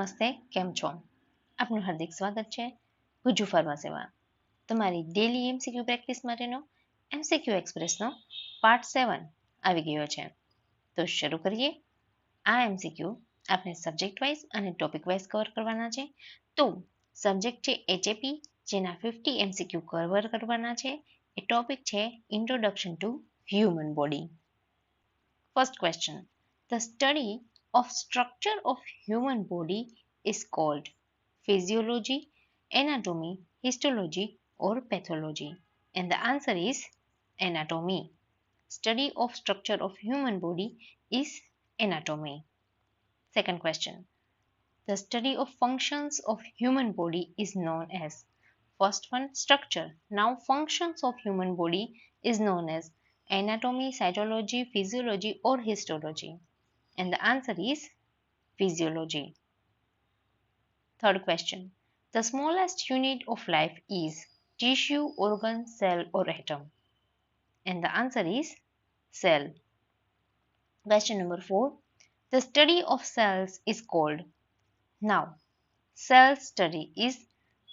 નમસ્તે, કેમ છો? આપનું હાર્દિક સ્વાગત છે ગુજુ ફાર્મસીમાં. તમારી ડેલી એમસીક્યુ પ્રેક્ટિસ માટેનો એમસીક્યુ એક્સપ્રેસનો પાર્ટ 7 આવી ગયો છે. તો શરૂ કરીએ. આ એમસીક્યુ આપણે સબ્જેક્ટ વાઇઝ અને ટોપિક વાઇઝ કવર કરવાના છે. તો સબ્જેક્ટ છે એચએપી, જેના 50 એમસીક્યુ કવર કરવાના છે. એ ટોપિક છે introduction to human body. First question. The study of structure of human body is called physiology, anatomy, histology or pathology? And the answer is anatomy. Study of structure of human body is anatomy. Second question. The study of functions of human body is known as, first one structure, now functions of human body is known as anatomy, cytology, physiology or histology. And the answer is physiology. Third question. The smallest unit of life is tissue, organ, cell or atom? And the answer is cell. Question number 4. The study of cells is called. Now, cell study is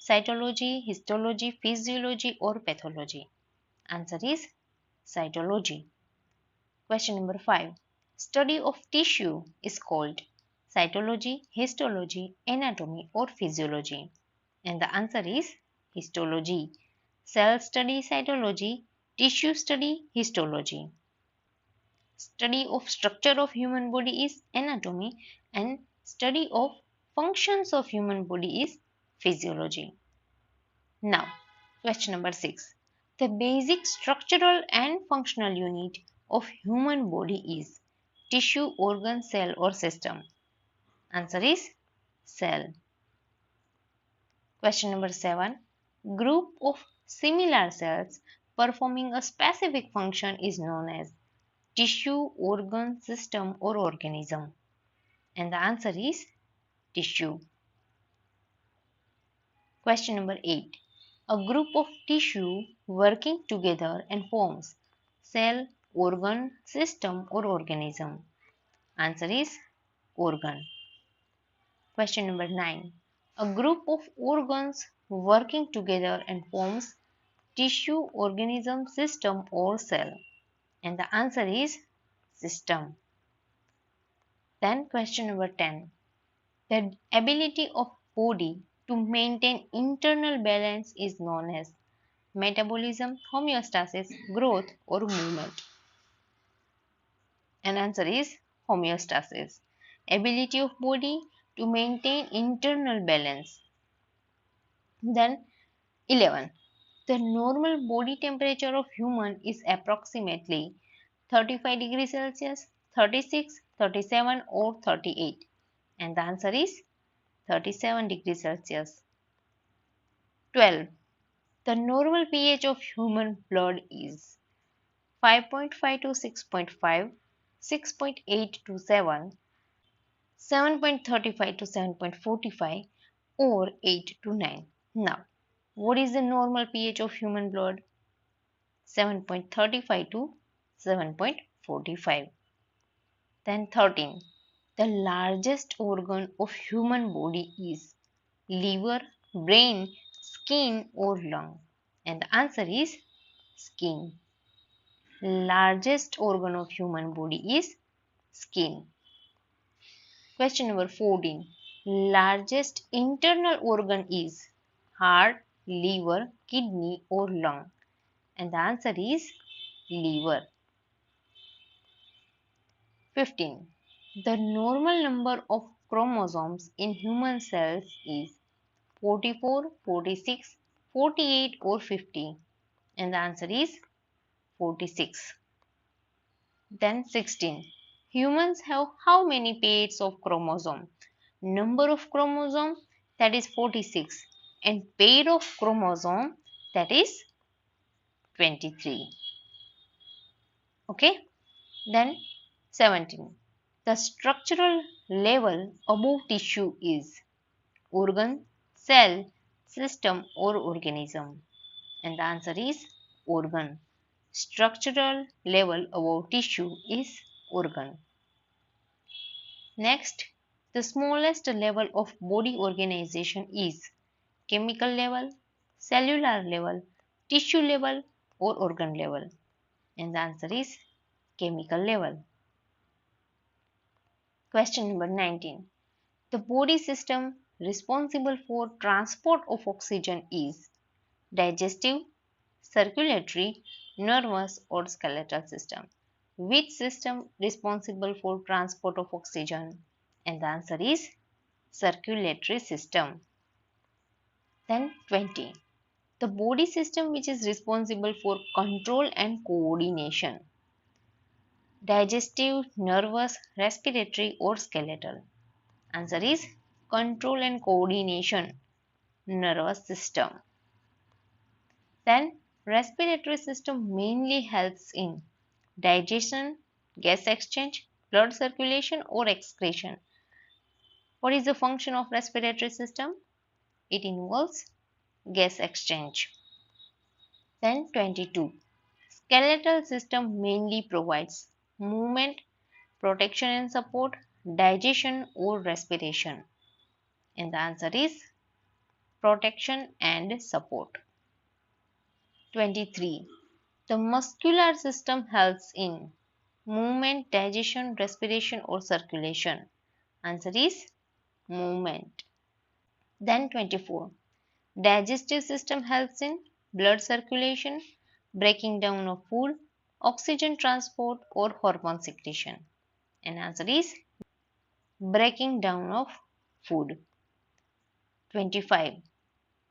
cytology, histology, physiology or pathology? Answer is cytology. Question number 5. Study of tissue is called cytology, histology, anatomy or physiology? And the answer is histology. Cell study cytology, tissue study histology. Study of structure of human body is anatomy and study of functions of human body is physiology. Now, question number 6. The basic structural and functional unit of human body is tissue, organ, cell or system? Answer is cell. Question number 7. Group of similar cells performing a specific function is known as tissue, organ, system or organism? And the answer is tissue. Question number 8. A group of tissue working together and forms cell, organ, system or organism? Answer is organ. Question number 9. A group of organs working together and forms tissue, organism, system or cell? And the answer is system. Then question number 10. The ability of body to maintain internal balance is known as metabolism, homeostasis, growth or movement? And answer is homeostasis. Ability of body to maintain internal balance. Then 11. The normal body temperature of human is approximately 35 degrees Celsius, 36, 37 or 38? And the answer is 37 degrees Celsius. 12. The normal pH of human blood is 5.5 to 6.5, 6.8 to 7, 7.35 to 7.45 or 8 to 9. Now, what is the normal pH of human blood? 7.35 to 7.45. Then 13. The largest organ of human body is liver, brain, skin or lung? And the answer is skin. Largest organ of human body is skin. Question number 14. Largest internal organ is heart, liver, kidney or lung? And the answer is liver. 15. The normal number of chromosomes in human cells is 44, 46, 48 or 50? And the answer is 46. Then 16. Humans have how many pairs of chromosome? Number of chromosome, that is 46, and pair of chromosome, that is 23. Okay. Then 17. The structural level above tissue is organ, cell, system or organism? And the answer is organ. Structural level above tissue is organ. Next, The smallest level of body organization is chemical level, cellular level, tissue level, or organ level. And the answer is chemical level. Question number 19. The body system responsible for transport of oxygen is digestive, circulatory, nervous, or skeletal system. Which system responsible for transport of oxygen? And the answer is circulatory system. Then 20. The body system which is responsible for control and coordination. Digestive, nervous, respiratory, or skeletal. Answer is control and coordination, nervous system. Then respiratory system mainly helps in digestion, gas exchange, blood circulation or excretion. What is the function of respiratory system? It involves gas exchange. Then 22. Skeletal system mainly provides movement, protection and support, digestion or respiration. And the answer is protection and support. 23. The muscular system helps in movement, digestion, respiration or circulation. Answer is movement. Then 24. Digestive system helps in blood circulation, breaking down of food, oxygen transport or hormone secretion. And answer is breaking down of food. 25.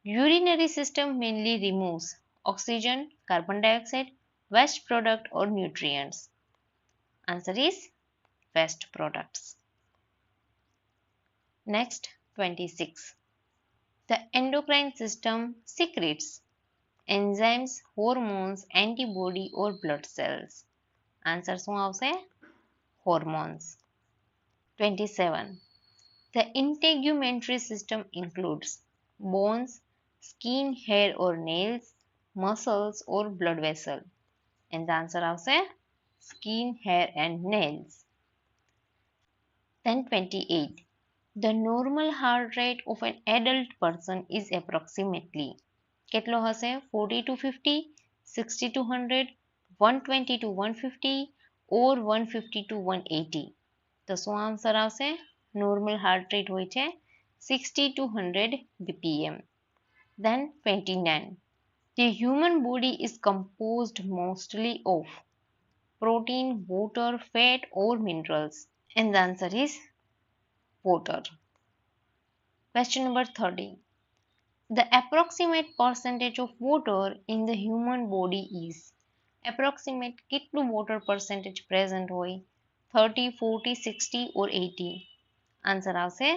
Urinary system mainly removes oxygen, carbon dioxide, waste product or nutrients. Answer is waste products. Next 26. The endocrine system secretes enzymes, hormones, antibody or blood cells. Answer શું આવશે? Hormones. 27. The integumentary system includes bones, skin, hair or nails, muscles or blood vessel. And the answer આવશે skin, hair and nails. Then 28. The normal heart rate of an adult person is approximately કેટલો હશે? 40 to 50, 60 to 100, 120 to 150 or 150 to 180. તો શું answer આવશે? Normal heart rate હોય છે 60 to 100 BPM. Then 29. The human body is composed mostly of protein, water, fat or minerals. And the answer is water. Question number 30. The approximate percentage of water in the human body is approximate કેટલું water percentage present હોય? 30, 40, 60 or 80? Answer આવશે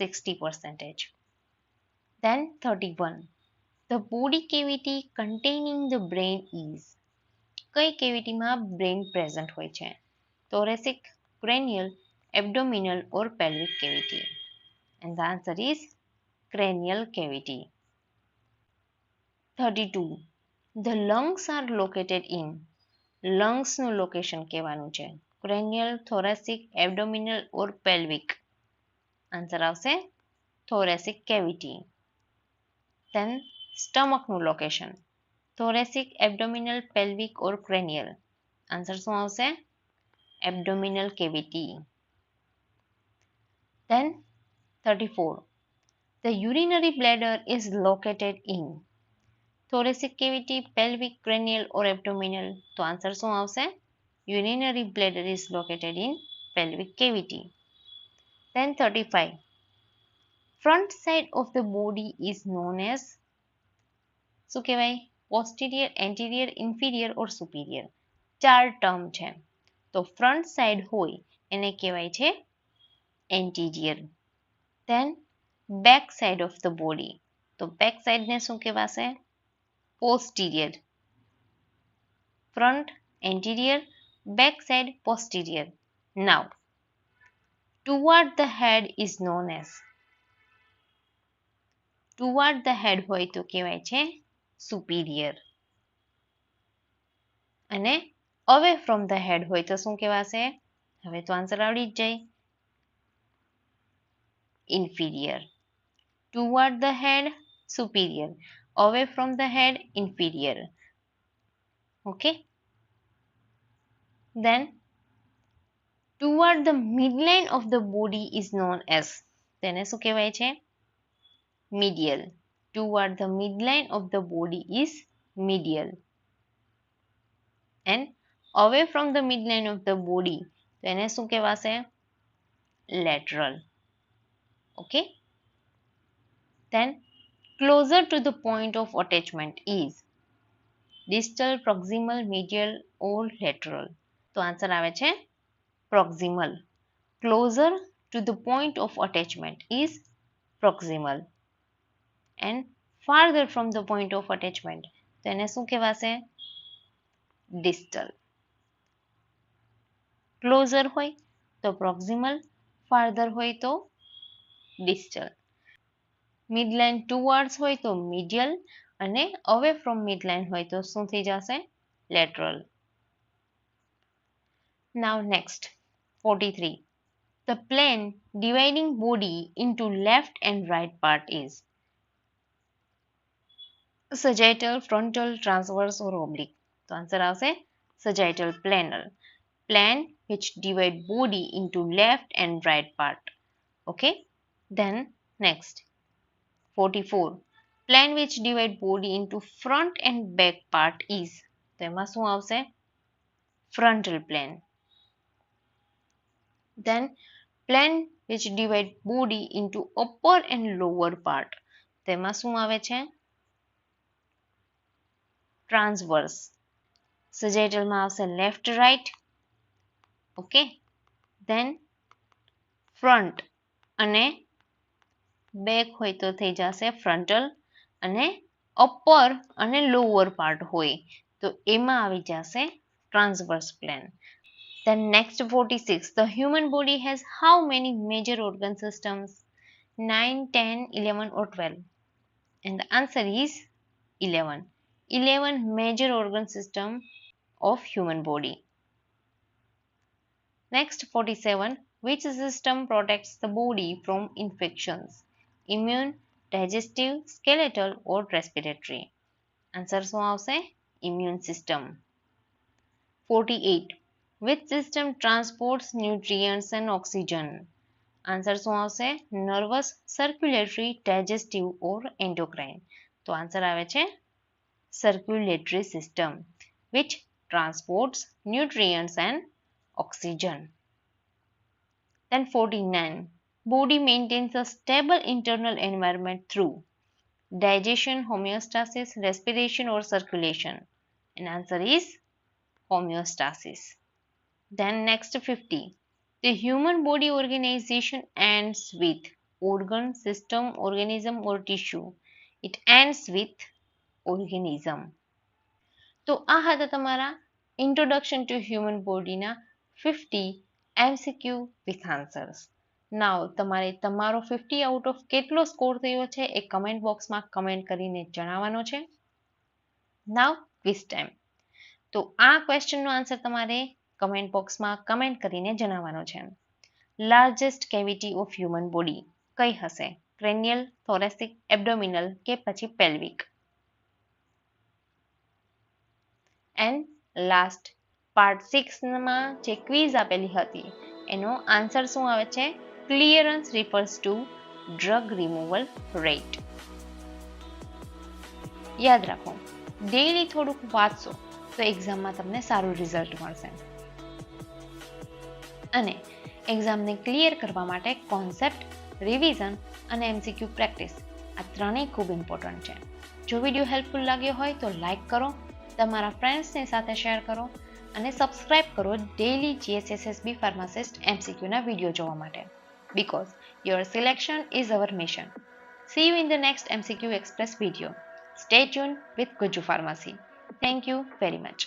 60%. Then 31. The body cavity containing the brain is કઈ કેવિટીમાં brain present હોય છે? Thoracic, cranial, abdominal or pelvic cavity? And the answer is cranial cavity. 32. The lungs are located in lungs નું location કહેવાનું છે cranial, thoracic, abdominal or pelvic. Answer આવશે thoracic cavity. Then stomach નું location thoracic, abdominal, pelvic or cranial. Answer શું આવશે? Abdominal cavity. Then 34. The urinary bladder is located in thoracic cavity, pelvic, cranial or abdominal. તો answer શું આવશે? Urinary bladder is located in pelvic cavity. Then 35. Front side of the body is known as શું કહેવાય? Posterior, anterior, inferior or superior. 4 term છે. તો front side હોય એને કહેવાય છે anterior. Then back side of the body. તો back side ને શું કહેવાશે? Posterior. Front, anterior, back side, posterior. Now, toward the head is known as toward the head હોય તો કહેવાય છે superior. અને away from the head હોય તો શું કહેવાશે? હવે તો આન્સર આવડી જ જાય. inferior. Toward the head, superior. Away from the head, inferior. Okay. Then toward the midline of the body is known as, તેને શું કહેવાય છે? Medial. Toward the midline of the body is medial. And away from the midline of the body, તેને શું કહેવાશે? Lateral. Okay. Then closer to the point of attachment is distal, proximal, medial or lateral. તો answer આવે છે proximal. Closer to the point of attachment is proximal. And farther from the point of attachment, તેને શું કહેવાશે? Distal. Closer હોય તો proximal, farther હોય તો distal. Midline towards હોય તો medial અને away from midline હોય તો શું થઈ જશે? Lateral. Now next, 43. The plane dividing body into left and right part is sagittal, frontal, transverse or oblique. તો આન્સર આવશે sagittal planar. Plane which divide body into left and right part. Okay. Then next, 44. Plane which divide body into front and back part is, તો એમાં શું આવશે? Frontal plane. Then plane which divide body into upper and lower part, તેમાં શું આવે છે? Transverse. Sagittal માં આવશે left right. Okay. Then front અને back હોય તો થઈ જશે frontal અને upper અને lower part હોય તો એમાં આવી જશે transverse plane. Then next, 46. The human body has how many major organ systems? 9, 10, 11 or 12? And the answer is 11. 11 major organ system of human body. Next, 47. Which system protects the body from infections? Immune, digestive, skeletal or respiratory? Answer શું આવશે? Immune system. 48. Which system transports nutrients and oxygen? Answer શું આવશે? Nervous, circulatory, digestive or endocrine? તો answer આવે છે circulatory system, which transports nutrients and oxygen. Then 49. Body maintains a stable internal environment through digestion, homeostasis, respiration or circulation? And answer is homeostasis. Then next, 50. The human body organization ends with organ, system, organism or tissue? It ends with organism. તો આ હતા તમારા introduction to human body ના 50 MCQ with answers. Now તમારે તમારો 50 out of કેટલો score થયો છે એ કમેન્ટ બોક્સમાં કમેન્ટ કરીને જણાવવાનો છે. Now quiz time. તો આ ક્વેશ્ચનનો આન્સર તમારે કમેન્ટ બોક્સમાં કમેન્ટ કરીને જણાવવાનો છે. Largest cavity of human body કઈ હશે? ક્રેનિયલ, થોરેસિક, એબ્ડોમિનલ કે પછી પેલ્વિક? એન્ડ લાસ્ટ પાર્ટ 6 માં જે ક્વિઝ આપેલી હતી એનો આન્સર શું આવે છે? Clearance refers two drug removal rate. યાદ રાખો, ડેઈલી થોડુંક વાંચશો તો એક્ઝામમાં તમને સારું રિઝલ્ટ મળશે. અને એક્ઝામને ક્લિયર કરવા માટે કોન્સેપ્ટ, રિવિઝન અને MCQ પ્રેક્ટિસ આ ત્રણેય ખૂબ ઇમ્પોર્ટન્ટ છે. જો વિડીયો હેલ્પફુલ લાગ્યો હોય તો લાઇક કરો, તમારા ફ્રેન્ડ્સની સાથે શેર કરો અને સબસ્ક્રાઇબ કરો ડેઇલી GSSSB ફાર્માસિસ્ટ MCQના વિડીયો જોવા માટે. Because your selection is our mission. See you in the next MCQ Express video. Stay tuned with Guju Pharmacy. Thank you very much.